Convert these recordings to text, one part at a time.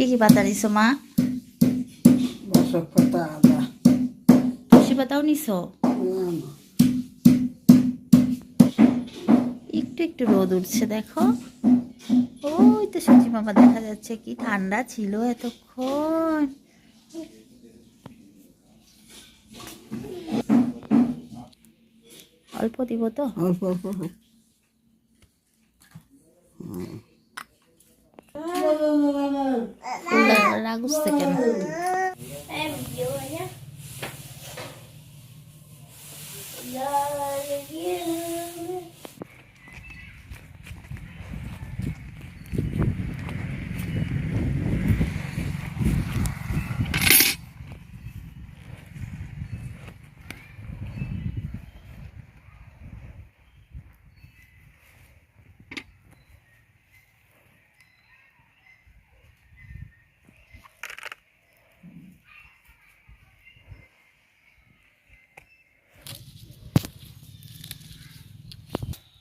কি পাতা দিছো মা? বাসক পাতা, আদা। তুলসী পাতাও নিছো? একটু একটু রোদ উঠছে দেখো। ওই তো সূর্যি মামা দেখা যাচ্ছে। কি ঠান্ডা ছিল এতক্ষণ। অল্প দিব তো? অল্প অল্প। রাগ উঠছে কেন?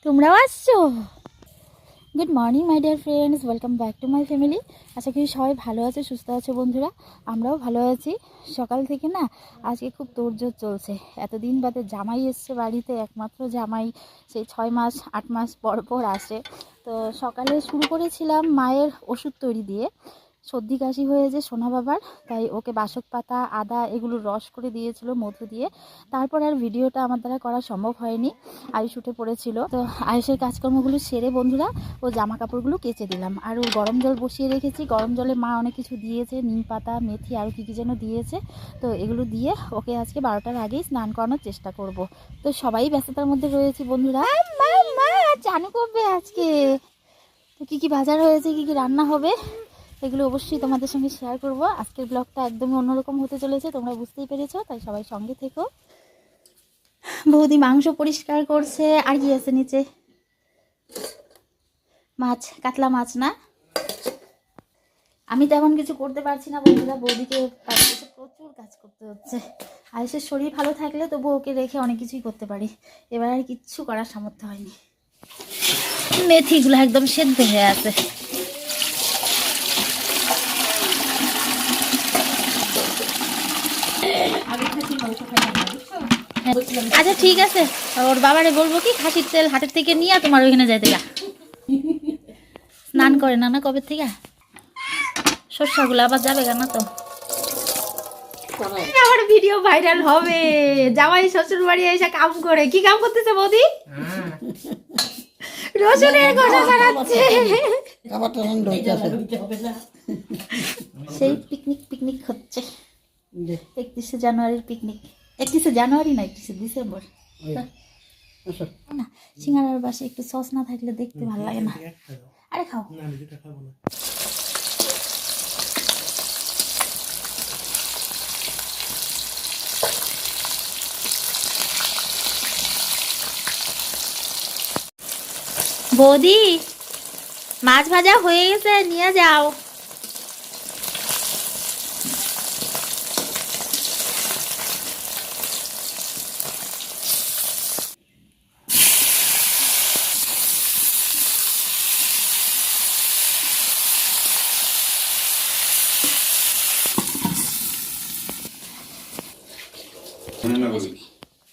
তোমরাও আসছো? Good morning my dear friends, welcome back to my family. আশা করি সবাই ভালো আছে, সুস্থ আছে বন্ধুরা। আমরাও ভালো আছি। সকাল থেকে না আজকে খুব তোড়জোড় চলছে। এতদিন বাদে জামাই এসছে বাড়িতে, একমাত্র জামাই। সেই 6 মাস 8 মাস পর পর আসে। তো সকালে শুরু করেছিলাম মায়ের ওষুধ তৈরি দিয়ে। সর্দি কাশি হয়েছে সোনা বাবার, তাই ওকে বাসক পাতা, আদা এগুলো রস করে দিয়েছিল মধু দিয়ে। তারপর আর ভিডিওটা আমার দ্বারা করা সম্ভব হয়নি, আয়ুষ উঠে পড়েছিল। তো আয়ুষের কাজকর্মগুলো সেরে বন্ধুরা ও জামা কাপড়গুলো কেচে দিলাম। আর ও গরম জল বসিয়ে রেখেছি। গরম জলে মা অনেক কিছু দিয়েছে, নিম পাতা, মেথি, আরও কী কী যেন দিয়েছে। তো এগুলো দিয়ে ওকে আজকে 12টার আগেই স্নান করানোর চেষ্টা করব। তো সবাই ব্যস্ততার মধ্যে রয়েছি বন্ধুরা। মা চানু করবে আজকে। তো কী কী বাজার হয়েছে, কী কী রান্না হবে, এগুলো অবশ্যই তোমাদের সঙ্গে শেয়ার করব। আজকের ব্লগটা একদমই অন্যরকম হতে চলেছে, তোমরা বুঝতেই পেরেছো, তাই সবাই সঙ্গে থেকো। বৌদি মাংস পরিষ্কার করছে। আর কি আছে নিচে? মাছ, কাতলা মাছ না? আমি তেমন কিছু করতে পারছি না বন্ধুরা, বৌদিকে প্রচুর কাজ করতে হচ্ছে। আয়ুষের শরীর ভালো থাকলে তবু ওকে রেখে অনেক কিছুই করতে পারি। এবার আর কিচ্ছু করার সামর্থ্য হয়নি। মেথিগুলো একদম সেদ্ধ হয়ে আছে। আচ্ছা ঠিক আছে, ওর বাবারে বলবো কি খাসির তেল হাটের থেকে নিয়ে তোমার ওইখানে যাইতে গা। স্নান করে না কবে থেকে? শস্যগুলো আবার যাবে না তো? আমার ভিডিও ভাইরাল হবে। জামাই শ্বশুর বাড়ি এসে কাম করে। কি কাম করতেছে বৌদি? রসুনের খোসা ছাড়াচ্ছে। সেই পিকনিক পিকনিক হচ্ছে। 31শে জানুয়ারির পিকনিক। 31শে জানুয়ারি না, 31শে ডিসেম্বর না। সিঙ্গারার বাসে একটু সস না থাকলে দেখতে ভালো লাগে না। আরে খাও। বৌদি মাছ ভাজা হয়ে গেছে, নিয়ে যাও।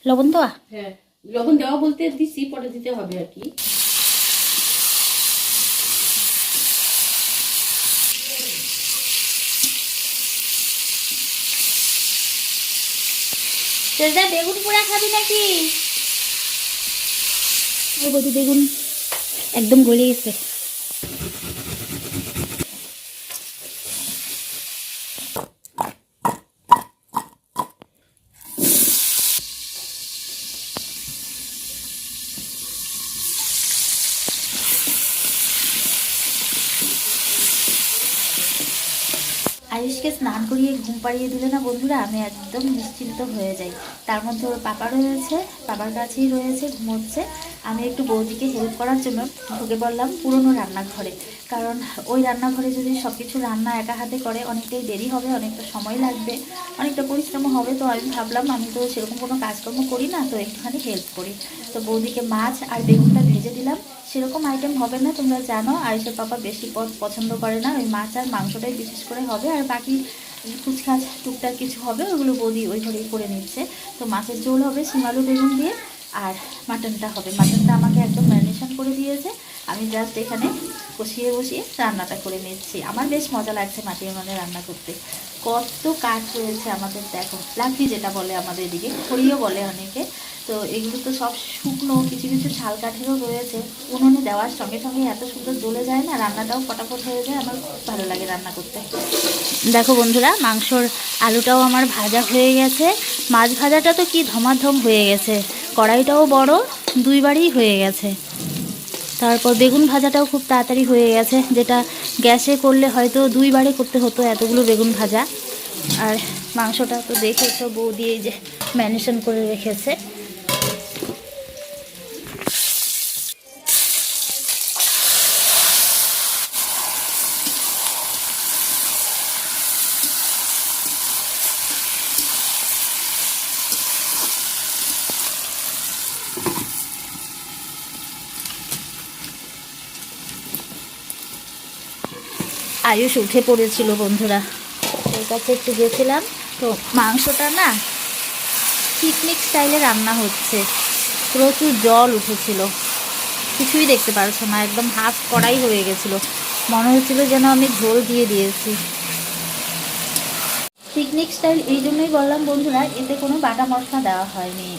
লবণ দেওয়া? হ্যাঁ, লবণ দেওয়া বলতে দিছি, পরে দিতে হবে আর কি। বেগুন পোড়া খাবি নাকি? বেগুন একদম গলে গেছে। আয়ুষকে স্নান করিয়ে ঘুম পাড়িয়ে দিলে না বন্ধুরা, আমি একদম নিশ্চিন্ত হয়ে যাই। তার মধ্যে ওর পাপা রয়েছে, পাপার কাছেই রয়েছে, ঘুমোচ্ছে। আমি একটু বৌদিকে হেল্প করার জন্য ঢুকে পড়লাম পুরনো রান্নাঘরে। কারণ ওই রান্নাঘরে যদি সব কিছু রান্না একা হাতে করে অনেকটাই দেরি হবে, অনেকটা সময় লাগবে, অনেকটা পরিশ্রম হবে। তো আমি ভাবলাম আমি তো সেরকম কোনো কাজকর্ম করি না, তো একটুখানি হেল্প করি। তো বৌদিকে মাছ আর বেগুনটা ভেজে দিলাম, সেরকম আইটেম হবে না, তোমরা জানো আয়েশের পাপা বেশি পছন্দ করে না, ওই মাছ আর মাংসটাই বিশেষ করে হবে, আর বাকি কুচকাচ টুকটাক কিছু হবে ওগুলো বৌদি ওই ঘরেই করে নিচ্ছে। তো মাছের ঝোল হবে শিম আলু বেগুন দিয়ে, আর মাটনটা হবে, মাটনটা আমাকে একদম ম্যারিনেশন করে দিয়েছে, আমি জাস্ট এখানে কষিয়ে বসিয়ে রান্নাটা করে নিচ্ছি। আমার বেশ মজা লাগছে মাটির উনুনে রান্না করতে। কত কাঠ রয়েছে আমাদের, দেখো লাকড়ি যেটা বলে আমাদের এদিকে, খড়িও বলে অনেকে। তো এগুলো তো সব শুকনো, কিছু কিছু শাল কাঠেরও রয়েছে। উনুনে দেওয়ার সঙ্গে সঙ্গে এত সুন্দর জ্বলে যায় না, রান্নাটাও ফটাফট হয়ে যায়, আমার খুব ভালো লাগে রান্না করতে। দেখো বন্ধুরা, মাংসর আলুটাও আমার ভাজা হয়ে গেছে, মাছ ভাজাটা তো কি ধমাধম হয়ে গেছে, কড়াইটাও বড়, দুইবারই হয়ে গেছে। তারপর বেগুন ভাজাটাও খুব তাড়াতাড়ি হয়ে গেছে, যেটা গ্যাসে করলে হয়তো দুইবারে করতে হতো এতগুলো বেগুন ভাজা। আর মাংসটা তো দেখেছো বৌদি এই যে ম্যারিনেশন করে রেখেছে। আয়ুষ উঠে পড়েছিল বন্ধুরা, ওর কাছে একটু গেছিলাম। তো মাংসটা না পিকনিক স্টাইলে রান্না হচ্ছে, প্রচুর জল উঠেছিল, কিছুই দেখতে পারছো না, একদম হাফ কড়াই হয়ে গেছিলো, মনে হচ্ছিল যেন আমি ঝোল দিয়ে দিয়েছি। পিকনিক স্টাইল এই জন্যই বললাম বন্ধুরা, এতে কোনো বাটা মশলা দেওয়া হয়নি,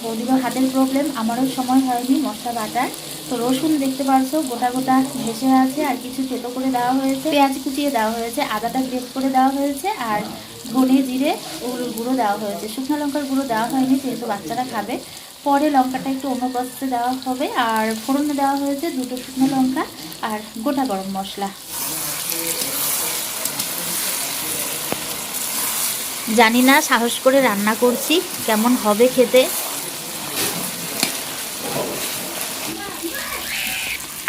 বৌদিরও হাতের প্রবলেম, আমারও সময় হয়নি মশলা বাটার। তো রসুন দেখতে পারছো গোটা গোটা ভেসে আছে, আর কিছু থেতো করে দেওয়া হয়েছে, পেঁয়াজ কুচিয়ে দেওয়া হয়েছে, আদাটা গ্রেট করে দেওয়া হয়েছে, আর ধনে জিরে ওগুলোর গুঁড়ো দেওয়া হয়েছে, শুকনো লঙ্কার গুঁড়ো দেওয়া হয়নি যেহেতু বাচ্চারা খাবে, পরে লঙ্কাটা একটু অন্য প্রসেসে দেওয়া হবে। আর ফোড়নে দেওয়া হয়েছে 2টো শুকনো লঙ্কা আর গোটা গরম মশলা। জানি না, সাহস করে রান্না করছি, কেমন হবে খেতে।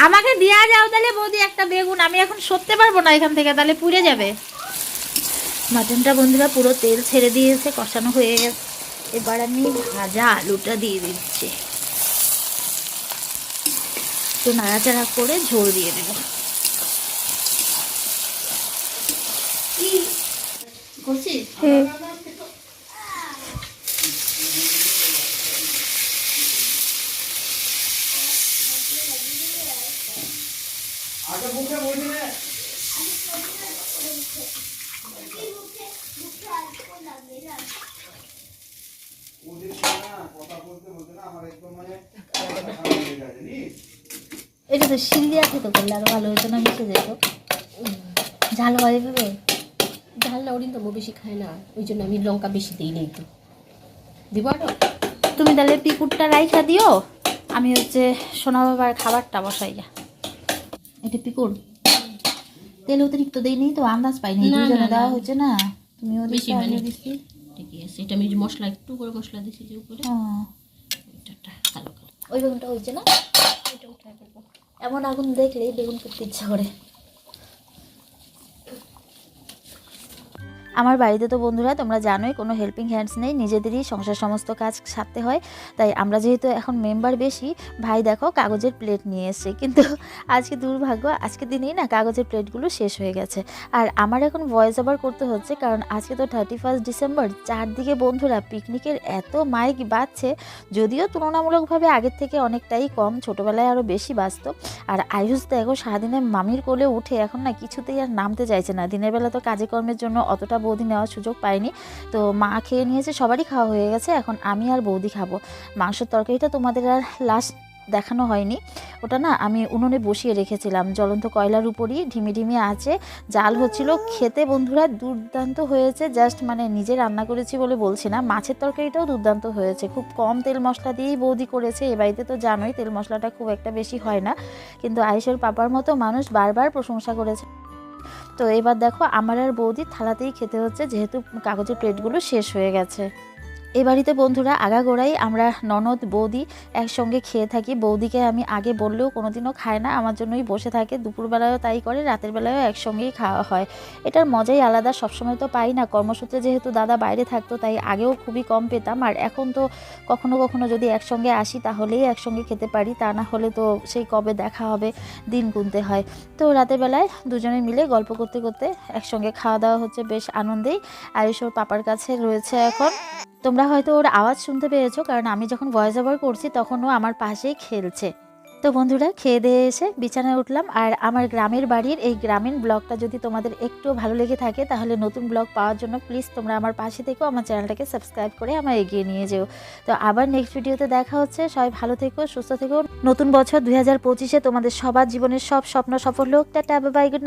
আমাকে দেওয়া যাও তাহলে বৌদি একটা বেগুন, আমি এখন সরতে পারবো না এখান থেকে, তাহলে পুড়ে যাবে। মাটনটা বন্ধুরা পুরো তেল ছেড়ে দিয়েছে, কষানো হয়ে গেছে, এবার আমি ভাজা আলুটা দিয়ে দিচ্ছি, একটু নাড়াচাড়া করে ঝোল দিয়ে দেবো। করছিস? এটা তো শিল দিয়ে খেতে করলে আরো ভালো হতো না, মিশে যেত। ঝাল হয় এভাবে? ঝাল না, ওরিন তো বেশি খায় না, ওই জন্য আমি লঙ্কা বেশি দিই নেই। তো দিব আরো? তুমি তাহলে পিকুরটা রাইখা দিও, আমি হচ্ছে সোনা বাবার খাবারটা বসাই। এটা পিকুর তেল অতিরিক্ত দিইনি তো, আন্দাজ পাইনি, দুজনে দেওয়া হচ্ছে না, তুমিও বেশি দিচ্ছ, মানে আমিও দিচ্ছি। ঠিকই আছে, এটা আমি মশলা একটু করে মশলা দিছি যে উপরে, এটা কালো কালো। ওই বেগুনটা হয়েছে না, এটা উঠাই ফেলবো। এমন আগুন দেখলেই বেগুন করতে ইচ্ছা করে। আমার বাড়িতে তো বন্ধুরা তোমরা জানোই কোনো হেল্পিং হ্যান্ডস নেই, নিজেদেরই সংসার সমস্ত কাজ সারতে হয়। তাই আমরা যেহেতু এখন মেম্বার বেশি, ভাই দেখো কাগজের প্লেট নিয়ে এসছে, কিন্তু আজকে দুর্ভাগ্য আজকের দিনেই না কাগজের প্লেটগুলো শেষ হয়ে গেছে। আর আমার এখন ভয়েস ওভার করতে হচ্ছে, কারণ আজকে তো 31 ডিসেম্বর, চারদিকে বন্ধুরা পিকনিকের এত মাইক বাজছে, যদিও তুলনামূলকভাবে আগের থেকে অনেকটাই কম, ছোটোবেলায় আরও বেশি বাজত। আর আয়ুষ দেখো সারাদিনে মামির কোলে উঠে এখন না কিছুতেই আর নামতে চাইছে না, দিনের বেলা তো কাজে কর্মের জন্য অতটা বৌদি নেওয়ার সুযোগ পাইনি, তো মা খেয়ে নিয়েছে, সবারই খাওয়া হয়ে গেছে, এখন আমি আর বৌদি খাবো। মাংসের তরকারিটা তোমাদের আর লাস্ট দেখানো হয়নি, ওটা না আমি উনুনে বসিয়ে রেখেছিলাম জ্বলন্ত কয়লার উপরই, ঢিমি ঢিমি আছে, জাল হচ্ছিল, খেতে বন্ধুরা দুর্দান্ত হয়েছে, জাস্ট মানে নিজে রান্না করেছি বলে বলছি না, মাছের তরকারিটাও দুর্দান্ত হয়েছে, খুব কম তেল মশলা দিয়েই বৌদি করেছে। এ বাড়িতে তো জানোই তেল মশলাটা খুব একটা বেশি হয় না, কিন্তু আয়েশের পাপার মতো মানুষ বারবার প্রশংসা করেছে। তো এবার দেখো আমার আর বৌদির থালাতেই খেতে হচ্ছে, যেহেতু কাগজের প্লেটগুলো শেষ হয়ে গেছে। এই বাড়িতে বন্ধুরা আগাগোড়াই আমরা ননদ বৌদি একসঙ্গে খেয়ে থাকি। বৌদিকে আমি আগে বললেও কোনোদিনও খায় না, আমার জন্যই বসে থাকে। দুপুরবেলায়ও তাই করে, রাতের বেলায়ও একসঙ্গেই খাওয়া হয়। এটার মজাই আলাদা। সবসময় তো পাই না, কর্মসূত্রে যেহেতু দাদা বাইরে থাকতো তাই আগেও খুবই কম পেতাম। আর এখন তো কখনো কখনো যদি একসঙ্গে আসি তাহলেই একসঙ্গে খেতে পারি, তা না হলে তো সেই কবে দেখা হবে দিন গুনতে হয়। তো রাতের বেলায় দুজনে মিলে গল্প করতে করতে একসঙ্গে খাওয়া দাওয়া হচ্ছে বেশ আনন্দেই। আয়ুষ ওর পাপার কাছে রয়েছে এখন। তোমরা হয়তো ওর আওয়াজ শুনতে পেয়েছো, কারণ আমি যখন ভয়েস ওভার করছি তখন ও আমার পাশেই খেলছে। তো বন্ধুরা খেয়ে দিয়ে এসে বিছানায় উঠলাম। আর আমার গ্রামের বাড়ির এই গ্রামীণ ব্লগটা যদি তোমাদের একটু ভালো লেগে থাকে তাহলে নতুন ব্লগ পাওয়ার জন্য প্লিজ তোমরা আমার পাশে থেকো, আমার চ্যানেলটাকে সাবস্ক্রাইব করে আমার এগিয়ে নিয়ে যেও। তো আবার নেক্সট ভিডিওতে দেখা হচ্ছে। সবাই ভালো থেকো, সুস্থ থেকো। নতুন বছর 2025-এ তোমাদের সবার জীবনের সব স্বপ্ন সফল হোক। Tata, bye bye, good night.